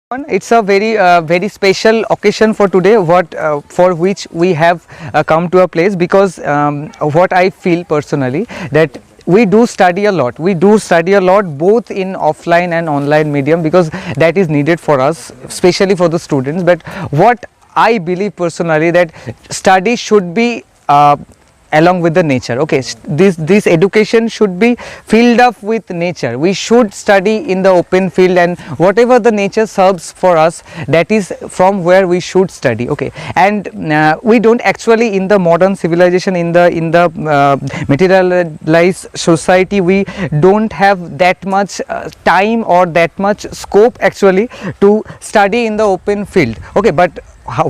It's a very special occasion for today, for which we have come to a place, because what I feel personally, that we do study a lot. We do study a lot both in offline and online medium, because that is needed for us, especially for the students. But what I believe personally, that study should be along with the nature. Okay, this education should be filled up with nature. We should study in the open field, and whatever the nature serves for us, that is from where we should study. Okay, and we don't actually, in the modern civilization, in the materialized society, we don't have that much time or that much scope actually to study in the open field. Okay, but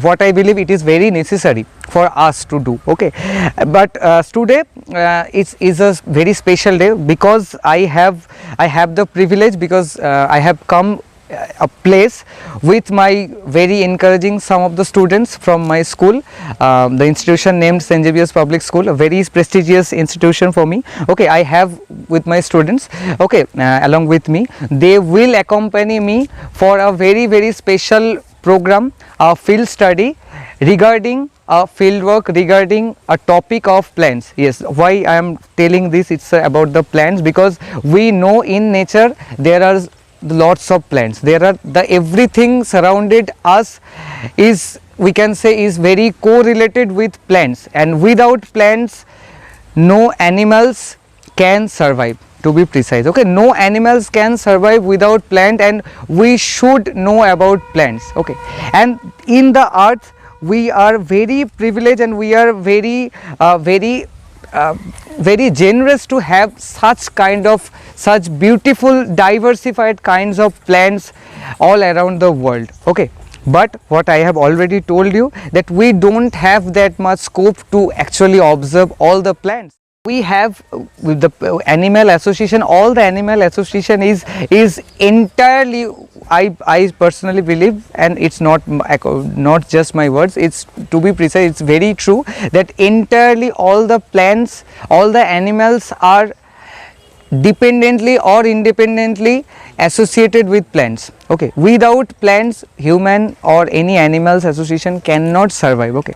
what I believe, it is very necessary for us to do. Okay, but today is a very special day, because I have the privilege, because I have come a place with my very encouraging some of the students from my school, the institution named St. Xavier's Public School, a very prestigious institution for me. Okay, I have with my students, okay, along with me, they will accompany me for a very special program, a field study regarding a field work, regarding a topic of plants. Yes, why I am telling this, it's about the plants, because we know in nature there are lots of plants. There are everything surrounded us is, we can say, is very correlated with plants, and without plants no animals can survive, to be precise. Okay, no animals can survive without plant, and we should know about plants. Okay, and in the earth we are very privileged, and we are very generous to have such beautiful diversified kinds of plants all around the world. Okay, but what I have already told you, that we don't have that much scope to actually observe all the plants. We have with the animal association, all the animal association is entirely, I personally believe, and it's not just my words, it's, to be precise, it's very true, that entirely all the plants, all the animals are dependently or independently associated with plants. Okay, without plants, human or any animals association cannot survive. Okay,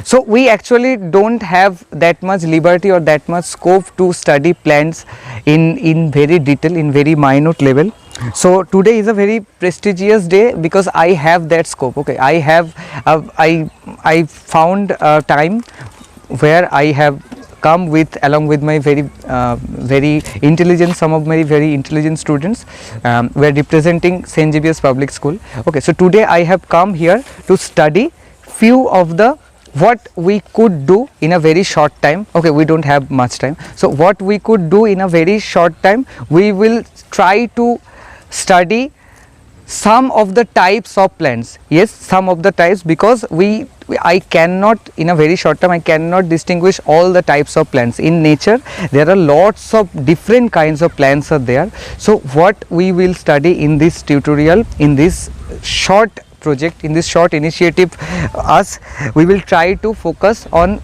so we actually don't have that much liberty or that much scope to study plants in very detail, in very minute level. So today is a very prestigious day, because I have that scope. Okay, I have I found a time where I have come with, along with my very intelligent, some of my very intelligent students, we are representing St. Xavier's Public School. Okay, so today I have come here to study few of the what we could do in a very short time. Okay, we don't have much time, so what we could do in a very short time, we will try to study some of the types of plants. Yes, some of the types, because I cannot, in a very short time, I cannot distinguish all the types of plants. In nature there are lots of different kinds of plants are there. So what we will study in this tutorial, in this short project, in this short initiative, we will try to focus on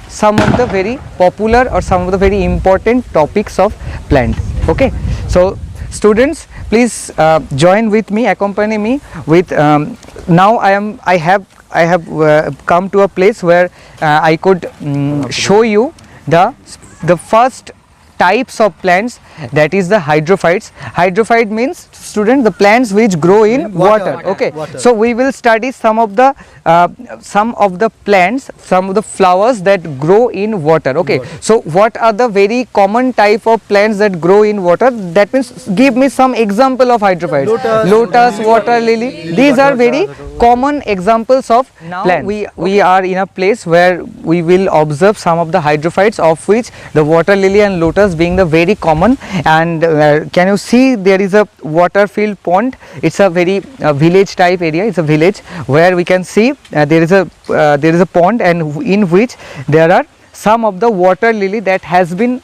some of the very popular or some of the very important topics of plant. Okay, so students, please join with me, accompany me with now I have come to a place where I could show you the first types of plants, that is the hydrophytes. Hydrophyte means, student, the plants which grow in water. Okay, so we will study some of the plants, some of the flowers that grow in water. Okay, so what are the very common type of plants that grow in water? That means, give me some example of hydrophytes. Lotus, water lily, these are very common examples of plants. We are in a place where we will observe some of the hydrophytes, of which the water lily and lotus being the very common. And can you see, there is a water filled pond. It's a very village type area. It's a village where we can see there is a pond, and in which there are some of the water lily that has been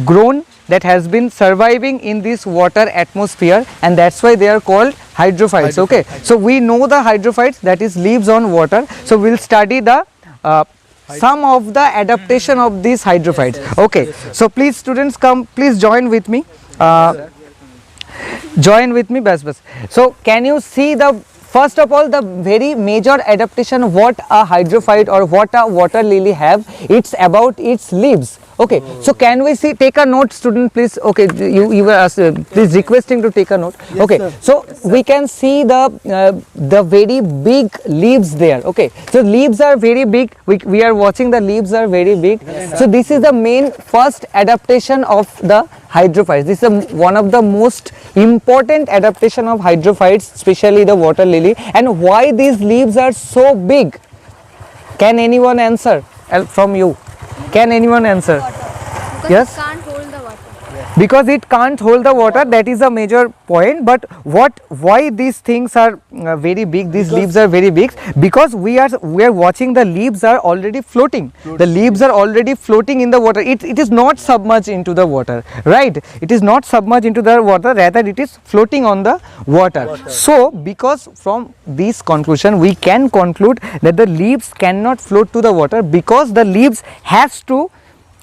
grown, that has been surviving in this water atmosphere, and that's why they are called hydrophytes. Okay, so we know the hydrophytes, that is lives on water. So we'll study the some of the adaptation of these hydrophytes. Okay, so please students, come, please join with me. Join with me, bas. So can you see the first of all the very major adaptation what a hydrophyte or what a water lily have? It's about its leaves. Okay, so can we see, take a note student please. Okay, you were please requesting to take a note. Yes, Okay, sir. so we can see the very big leaves there. Okay, so leaves are very big. We are watching the leaves are very big. So this is the main first adaptation of the hydrophytes. This is one of the most important adaptation of hydrophytes, especially the water lily. And why these leaves are so big? Can anyone answer from you? Can anyone answer? Because Yes? it can't hold the water. Because it can't hold the water, that is a major point. But why these things are very big, these leaves are very big? Because we are watching the leaves are already floating. The leaves are already floating in the water. It is not submerged into the water, right? It is not submerged into the water, rather it is floating on the water. So because from this conclusion we can conclude that the leaves cannot float to the water, because the leaves has to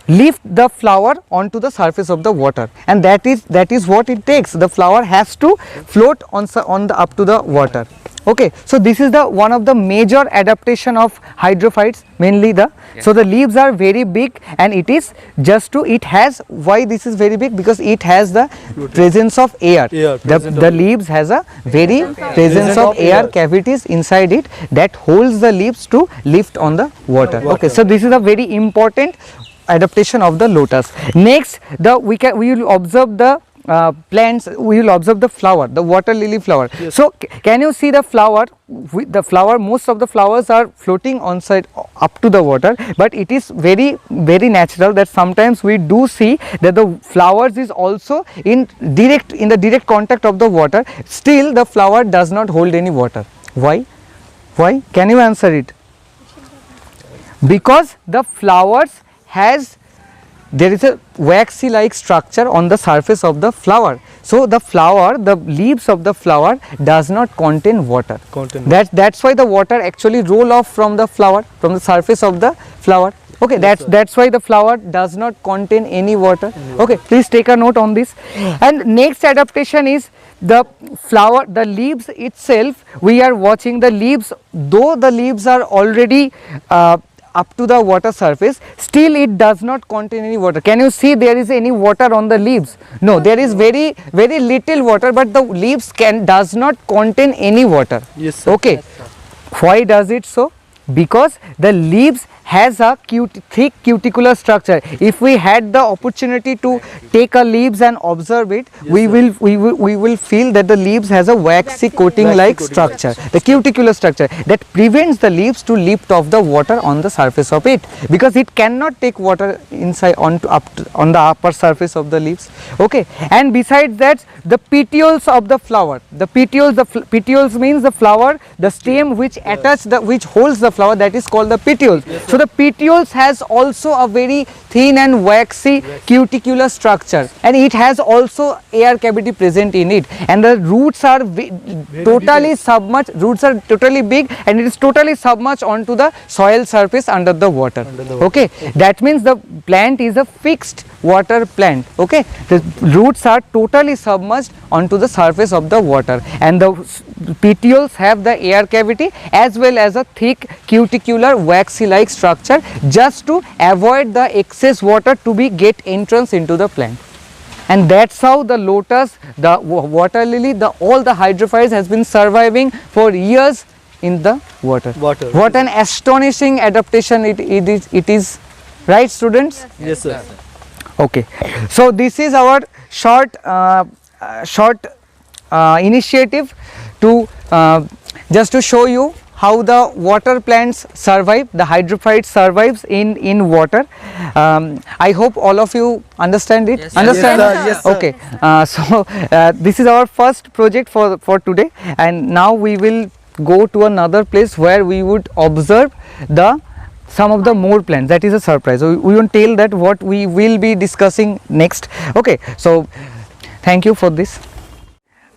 lift the flower onto the surface of the water, and that is what it takes. The flower has to float on the up to the water. Okay, so this is the one of the major adaptation of hydrophytes, mainly the so the leaves are very big, and it is just to it has, why this is very big? Because it has the presence of air. The leaves has a very presence of air cavities inside it that holds the leaves to lift on the water. Okay, so this is a very important adaptation of the lotus. Next, we will observe the plants. We will observe the flower, the water lily flower. So can you see the flower? The flower, most of the flowers are floating on side up to the water, but it is very natural that sometimes we do see that the flowers is also in the direct contact of the water. Still the flower does not hold any water. Why? Can you answer it? Because the flowers there is a waxy like structure on the surface of the flower. So the leaves of the flower does not contain water. That's why the water actually roll off from the flower, from the surface of the flower. Okay, that's why the flower does not contain any water. Okay, please take a note on this. And next adaptation is the flower, the leaves itself. We are watching the leaves, though the leaves are already up to the water surface, still it does not contain any water. Can you see there is any water on the leaves? No, there is very little water, but the leaves does not contain any water. Yes, sir. Okay, why does it so? Because the leaves has a thick cuticular structure. If we had the opportunity to take a leaves and observe it, we will feel that the leaves has a waxy coating like structure, the cuticular structure that prevents the leaves to lift off the water on the surface of it, because it cannot take water inside on the upper surface of the leaves. Okay, and besides that, the petioles of the flower, petioles means the flower, the stem which which holds the flower, that is called the petioles. So the petioles has also a very thin and waxy cuticular structure, and it has also air cavity present in it, and the roots are totally submerged. Roots are totally big, and it is totally submerged onto the soil surface under the water. Okay, that means the plant is a fixed water plant. Okay, the roots are totally submerged onto the surface of the water, and the petioles have the air cavity as well as a thick cuticular waxy like structure, just to avoid the excess water to get entrance into the plant. And that's how the lotus, the water lily, all the hydrophytes has been surviving for years in the water. What an astonishing adaptation it is, right students? Yes, sir. Okay, so this is our short initiative to just to show you how the water plants survive, the hydrophyte survives in water. I hope all of you understand it. Yes, Understand? Yes, sir. Okay, so this is our first project for today, and now we will go to another place where we would observe some of the more plants. That is a surprise. So we won't tell that what we will be discussing next. Okay, so thank you for this.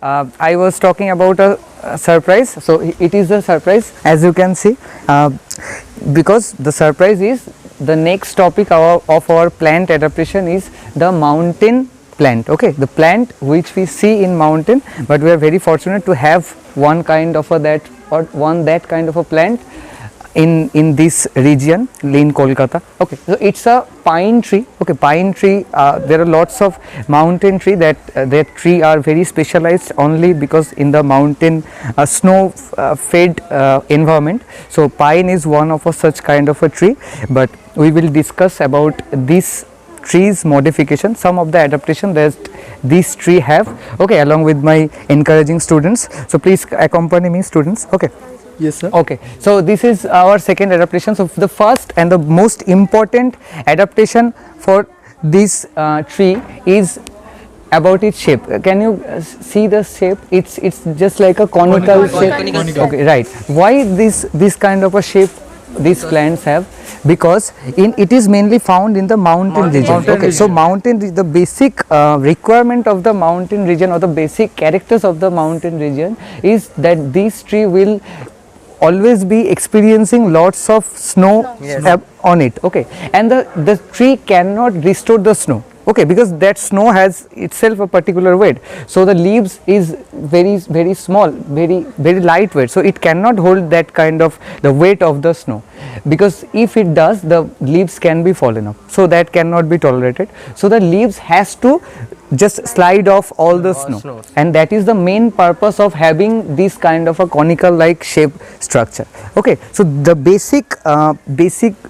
I was talking about a surprise, so it is a surprise, as you can see, because the surprise is the next topic of our plant adaptation is the mountain plant, okay, the plant which we see in mountain, but we are very fortunate to have one kind of a that kind of a plant in this region in Kolkata. Okay, so it's a pine tree. Okay, pine tree, there are lots of mountain tree that tree are very specialized only because in the mountain snow fed environment. So pine is one of a such kind of a tree, but we will discuss about this trees modification, some of the adaptation that this tree have, okay, along with my encouraging students. So please accompany me, students. Okay. Yes, sir. Okay, so this is our second adaptation. So the first and the most important adaptation for this tree is about its shape. Can you see the shape? It's just like a conical shape. Okay, right. Why this kind of a shape these plants have? Because it is mainly found in the mountain region. Okay, so the basic requirement of the mountain region, or the basic characters of the mountain region, is that this tree will always be experiencing lots of snow on it, okay, and the tree cannot restore the snow, okay, because that snow has itself a particular weight. So the leaves is very small, very lightweight, so it cannot hold that kind of the weight of the snow, because if it does, the leaves can be fallen off, so that cannot be tolerated. So the leaves has to just slide off all the snow, and that is the main purpose of having this kind of a conical like shape structure. Okay, so the basic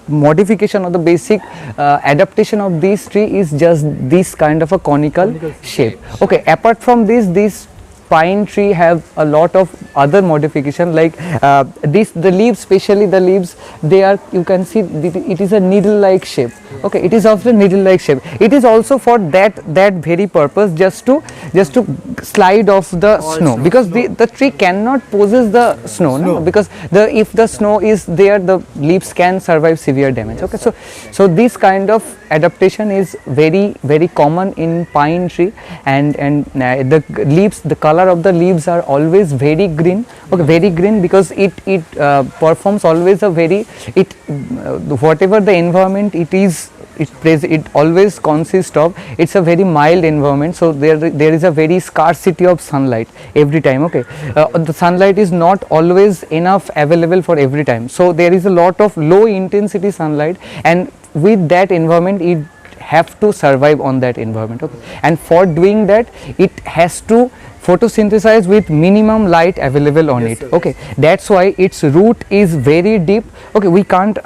modification or the basic adaptation of this tree is just this kind of a conical shape. Okay, apart from this pine tree have a lot of other modification, like the leaves, especially the leaves, they are, you can see it is a needle like shape. Okay, it is of the needle like shape. It is also for that very purpose, just to slide off the snow, because the tree cannot possess the snow. No? Because if the snow is there, the leaves can survive severe damage. Okay, so this kind of adaptation is very common in pine tree, and the leaves, the color of the leaves are always very green. Okay, very green, because it performs always a whatever the environment it always consists of, it's a very mild environment, so there is a very scarcity of sunlight every time. Okay, the sunlight is not always enough available for every time, so there is a lot of low intensity sunlight, and with that environment it have to survive on that environment. Okay, and for doing that it has to photosynthesize with minimum light available on it. Okay, that's why its root is very deep. Okay, we can't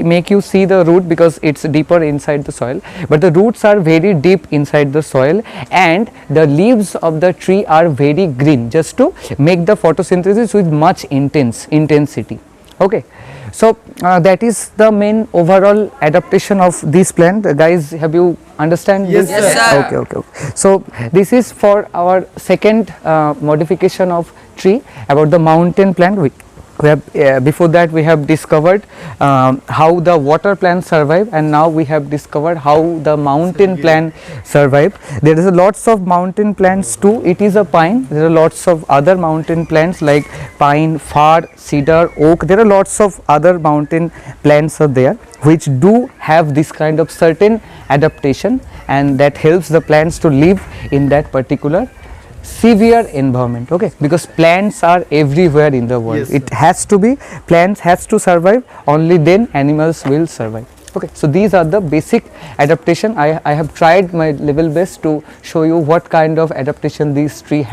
make you see the root because it's deeper inside the soil, but the roots are very deep inside the soil, and the leaves of the tree are very green, just to make the photosynthesis with much intensity. Okay, so that is the main overall adaptation of this plant. Guys, have you understand yes, this? Yes, sir. Okay. So this is for our second modification of tree about the mountain plant. We have before that we have discovered how the water plants survive, and now we have discovered how the mountain plant survive. There is a lots of mountain plants too. It is a pine. There are lots of other mountain plants like pine, fir, cedar, oak. There are lots of other mountain plants are there which do have this kind of certain adaptation, and that helps the plants to live in that particular severe environment. Okay, because plants are everywhere in the world. Yes, plants has to survive, only then animals will survive. Okay, so these are the basic adaptation. I have tried my level best to show you what kind of adaptation this tree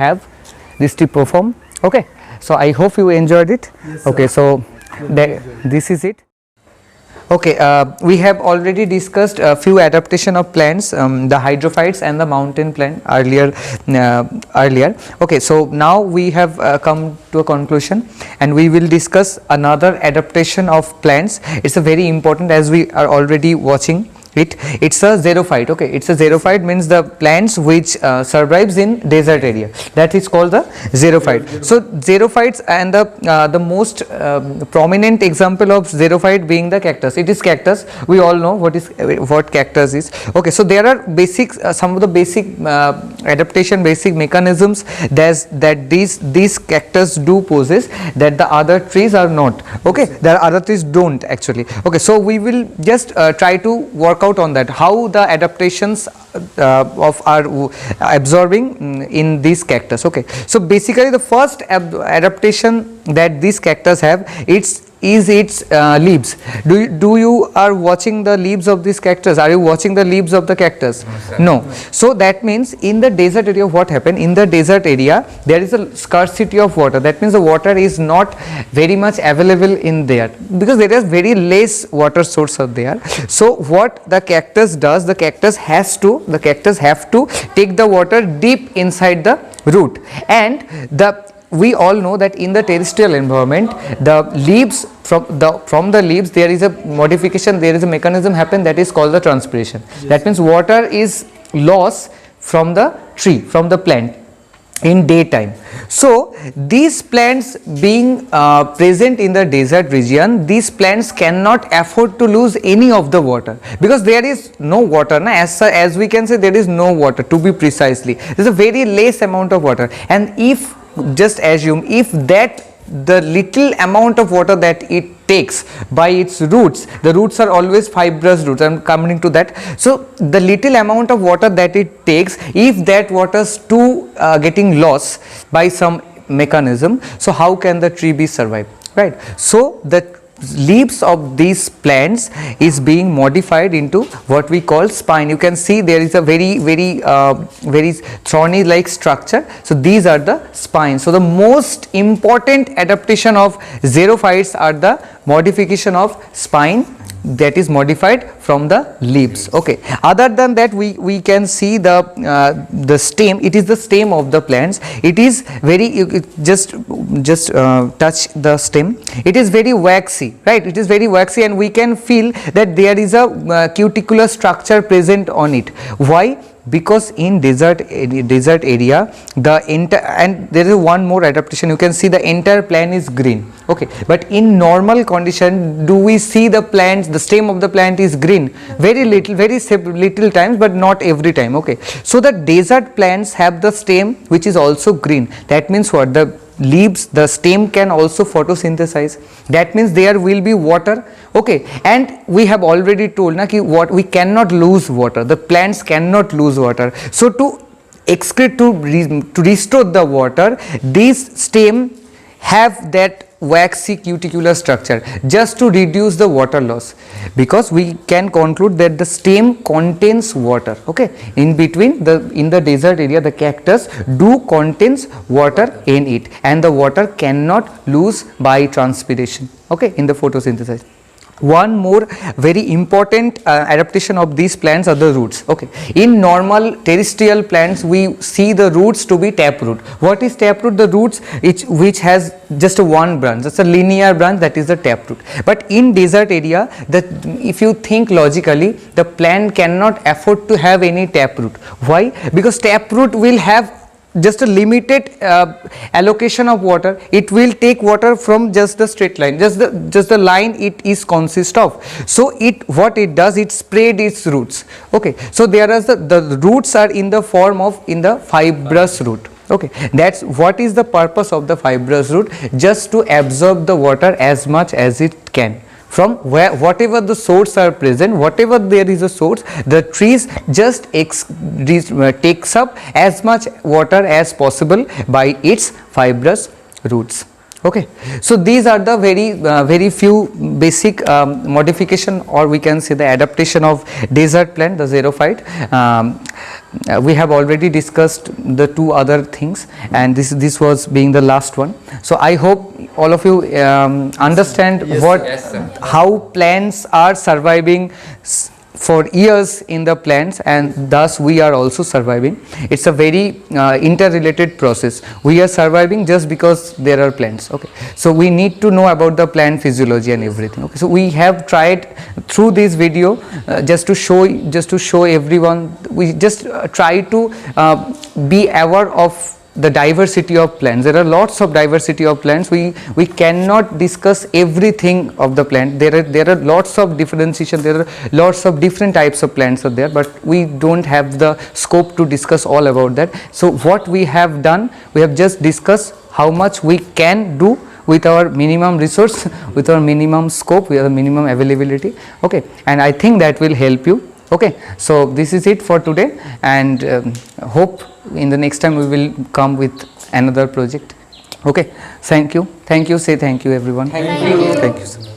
perform. Okay, so I hope you enjoyed it. Yes, okay, so this is it. Okay, we have already discussed a few adaptation of plants, the hydrophytes and the mountain plant earlier. Okay, so now we have come to a conclusion, and we will discuss another adaptation of plants. It's a very important, as we are already watching it. It's a xerophyte. Okay, it's a xerophyte, means the plants which survives in desert area, that is called the xerophyte. So xerophytes, and the most prominent example of xerophyte being the cactus. It is cactus. We all know what cactus is. Okay, so there are basic some of the basic adaptation, basic mechanisms that these cactus do possess, that the other trees are not. Okay, the other trees don't actually. Okay, so we will just try to work work out on that, how the adaptations of are absorbing in these cactus. Okay, so basically the first adaptation that these cactus have, its leaves. Do you are watching the leaves of this cactus? Are you watching the leaves of the cactus? No. So that means in the desert area, what happened? In the desert area, there is a scarcity of water. That means the water is not very much available in there, because there is very less water source out there. So what the cactus does, the cactus have to take the water deep inside the root. And we all know that in the terrestrial environment, the leaves from the leaves, there is a modification, there is a mechanism happen, that is called the transpiration. Yes. That means water is lost from the tree, from the plant in daytime. So these plants being present in the desert region, these plants cannot afford to lose any of the water, because there is no water, as we can say, there is no water, to be precisely. There is a very less amount of water, and if just assume if that the little amount of water that it takes by its roots, the roots are always fibrous roots, I am coming to that. So the little amount of water that it takes, if that water is too getting lost by some mechanism, so how can the tree be survive, right? So the leaves of these plants is being modified into what we call spine. You can see there is a very thorny like structure. So these are the spines. So the most important adaptation of xerophytes are the modification of spine, that is modified from the leaves. Okay, other than that, we can see the stem. It is the stem of the plants. It is very, just touch the stem. It is very waxy, right? It is very waxy, and we can feel that there is a cuticular structure present on it. Why? Because in desert area, and there is one more adaptation, you can see the entire plant is green. Okay, but in normal condition, do we see the plants, the stem of the plant is green? Very little times, but not every time. Okay, so the desert plants have the stem which is also green. That means what? The leaves, the stem can also photosynthesize. That means there will be water. Okay, and we have already told na ki what, we cannot lose water, the plants cannot lose water. So to excrete, to restore the water, these stem have that waxy cuticular structure just to reduce the water loss, because we can conclude that the stem contains water. Okay, in between in the desert area, the cactus do contains water in it, and the water cannot lose by transpiration. Okay, in the photosynthesis. One more very important adaptation of these plants are the roots. Okay, in normal terrestrial plants, we see the roots to be taproot. What is taproot? The roots which has just one branch, just a linear branch, that is the taproot. But in desert area, if you think logically, the plant cannot afford to have any taproot. Why? Because taproot will have just a limited allocation of water. It will take water from just the straight line, just the line it is consist of. So what it does, it spread its roots. Okay, so there are the roots are in the form of the fibrous root. Okay, that's what is the purpose of the fibrous root, just to absorb the water as much as it can. From whatever the source are present, whatever there is a source, the trees just takes up as much water as possible by its fibrous roots. Okay, so these are the very few basic modification, or we can say the adaptation of desert plant, the xerophyte. We have already discussed the two other things, and this was being the last one. So I hope all of you understand how plants are surviving for years in the plants, and thus we are also surviving. It's a very interrelated process. We are surviving just because there are plants. Okay, so we need to know about the plant physiology and everything. Okay, so we have tried through this video just to show everyone. We just try to be aware of the diversity of plants. There are lots of diversity of plants. We cannot discuss everything of the plant. There are lots of differentiation. There are lots of different types of plants are there, but we don't have the scope to discuss all about that. So what we have done, we have just discussed how much we can do with our minimum resource, with our minimum scope, with our minimum availability. Okay, and I think that will help you Okay, so this is it for today, and hope in the next time we will come with another project. Okay, thank you, say thank you everyone. Thank you. Thank you sir.